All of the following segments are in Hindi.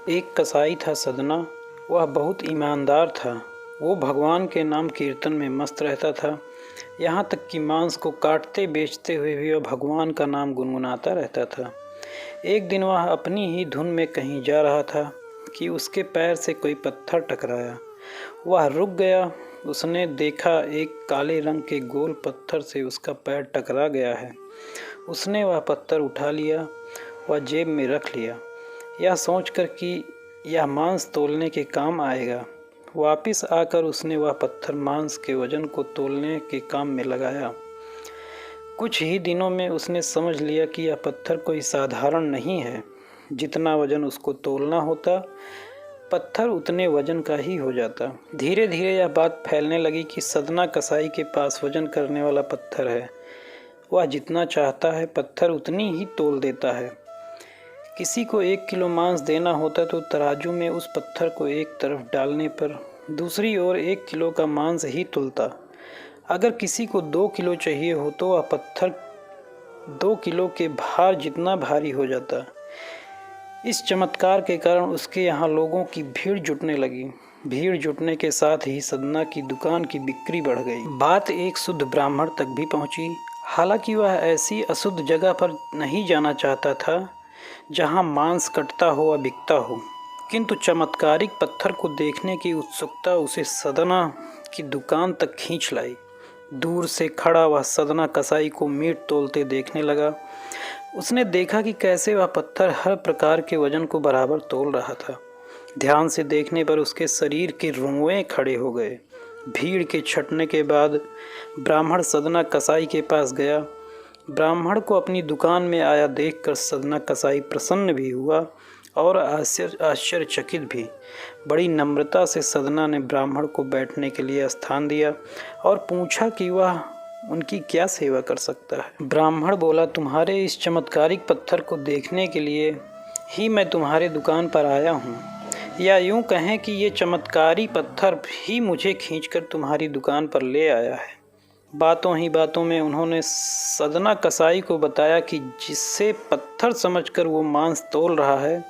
एक कसाई था सदना। वह बहुत ईमानदार था। वो भगवान के नाम कीर्तन में मस्त रहता था। यहाँ तक कि मांस को काटते बेचते हुए भी वह भगवान का नाम गुनगुनाता रहता था। एक दिन वह अपनी ही धुन में कहीं जा रहा था कि उसके पैर से कोई पत्थर टकराया। वह रुक गया। उसने देखा एक काले रंग के गोल पत्थर से उसका पैर टकरा गया है। उसने वह पत्थर उठा लिया, वह जेब में रख लिया, यह सोचकर कि यह मांस तोलने के काम आएगा। वापस आकर उसने वह पत्थर मांस के वजन को तोलने के काम में लगाया। कुछ ही दिनों में उसने समझ लिया कि यह पत्थर कोई साधारण नहीं है। जितना वजन उसको तोलना होता, पत्थर उतने वजन का ही हो जाता। धीरे धीरे यह बात फैलने लगी कि सदना कसाई के पास वजन करने वाला पत्थर है। वह जितना चाहता है पत्थर उतनी ही तोल देता है। किसी को 1 किलो मांस देना होता तो तराजू में उस पत्थर को एक तरफ डालने पर दूसरी ओर 1 किलो का मांस ही तुलता। अगर किसी को 2 किलो चाहिए हो तो वह पत्थर 2 किलो के भार जितना भारी हो जाता। इस चमत्कार के कारण उसके यहाँ लोगों की भीड़ जुटने लगी। भीड़ जुटने के साथ ही सदना की दुकान की बिक्री बढ़ गई। बात एक शुद्ध ब्राह्मण तक भी पहुँची। हालांकि वह ऐसी अशुद्ध जगह पर नहीं जाना चाहता था जहाँ मांस कटता हो व बिकता हो, किंतु चमत्कारिक पत्थर को देखने की उत्सुकता उसे सदना की दुकान तक खींच लाई। दूर से खड़ा वह सदना कसाई को मीट तोलते देखने लगा। उसने देखा कि कैसे वह पत्थर हर प्रकार के वजन को बराबर तोल रहा था। ध्यान से देखने पर उसके शरीर के रोंवे खड़े हो गए। भीड़ के छटने के बाद ब्राह्मण सदना कसाई के पास गया। ब्राह्मण को अपनी दुकान में आया देखकर सदना कसाई प्रसन्न भी हुआ और आश्चर्यचकित भी। बड़ी नम्रता से सदना ने ब्राह्मण को बैठने के लिए स्थान दिया और पूछा कि वह उनकी क्या सेवा कर सकता है। ब्राह्मण बोला, तुम्हारे इस चमत्कारिक पत्थर को देखने के लिए ही मैं तुम्हारे दुकान पर आया हूँ, या यूँ कहें कि ये चमत्कारी पत्थर ही मुझे खींचकर तुम्हारी दुकान पर ले आया है। बातों ही बातों में उन्होंने सदना कसाई को बताया कि जिससे पत्थर समझकर वो मांस तोल रहा है,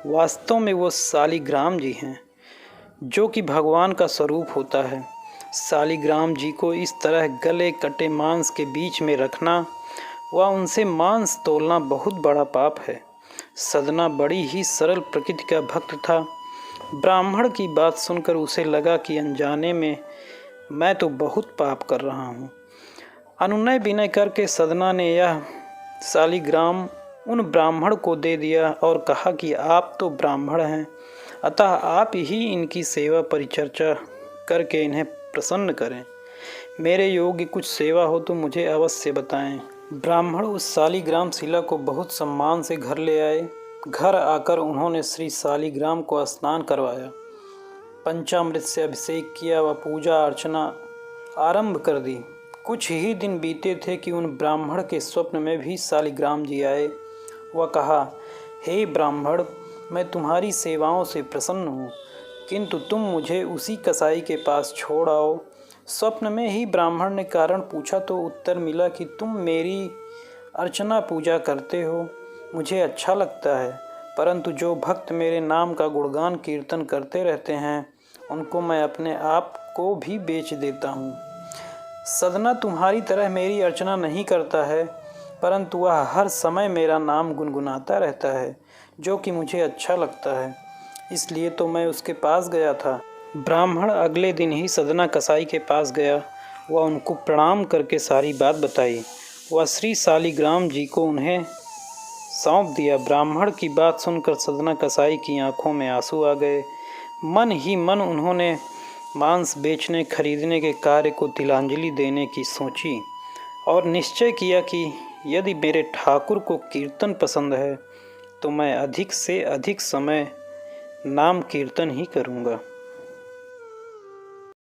वास्तव में वो शालिग्राम जी हैं, जो कि भगवान का स्वरूप होता है। शालिग्राम जी को इस तरह गले कटे मांस के बीच में रखना व उनसे मांस तोलना बहुत बड़ा पाप है। सदना बड़ी ही सरल प्रकृति का भक्त था। ब्राह्मण की बात सुनकर उसे लगा कि अनजाने में मैं तो बहुत पाप कर रहा हूँ। अनुनय विनय करके सदना ने यह शालिग्राम उन ब्राह्मण को दे दिया और कहा कि आप तो ब्राह्मण हैं, अतः आप ही इनकी सेवा परिचर्चा करके इन्हें प्रसन्न करें। मेरे योग्य कुछ सेवा हो तो मुझे अवश्य बताएं। ब्राह्मण उस शालिग्राम शिला को बहुत सम्मान से घर ले आए। घर आकर उन्होंने श्री शालिग्राम को स्नान करवाया, पंचामृत से अभिषेक किया व पूजा अर्चना आरंभ कर दी। कुछ ही दिन बीते थे कि उन ब्राह्मण के स्वप्न में भी शालिग्राम जी आए। वह कहा, हे ब्राह्मण, मैं तुम्हारी सेवाओं से प्रसन्न हूँ, किंतु तुम मुझे उसी कसाई के पास छोड़ आओ। स्वप्न में ही ब्राह्मण ने कारण पूछा तो उत्तर मिला कि तुम मेरी अर्चना पूजा करते हो, मुझे अच्छा लगता है, परंतु जो भक्त मेरे नाम का गुणगान कीर्तन करते रहते हैं उनको मैं अपने आप को भी बेच देता हूँ। सदना तुम्हारी तरह मेरी अर्चना नहीं करता है, परंतु वह हर समय मेरा नाम गुनगुनाता रहता है, जो कि मुझे अच्छा लगता है, इसलिए तो मैं उसके पास गया था। ब्राह्मण अगले दिन ही सदना कसाई के पास गया। वह उनको प्रणाम करके सारी बात बताई। वह श्री शालिग्राम जी को उन्हें सौंप दिया। ब्राह्मण की बात सुनकर सदना कसाई की आंखों में आंसू आ गए। मन ही मन उन्होंने मांस बेचने खरीदने के कार्य को तिलांजलि देने की सोची और निश्चय किया कि यदि मेरे ठाकुर को कीर्तन पसंद है तो मैं अधिक से अधिक समय नाम कीर्तन ही करूँगा।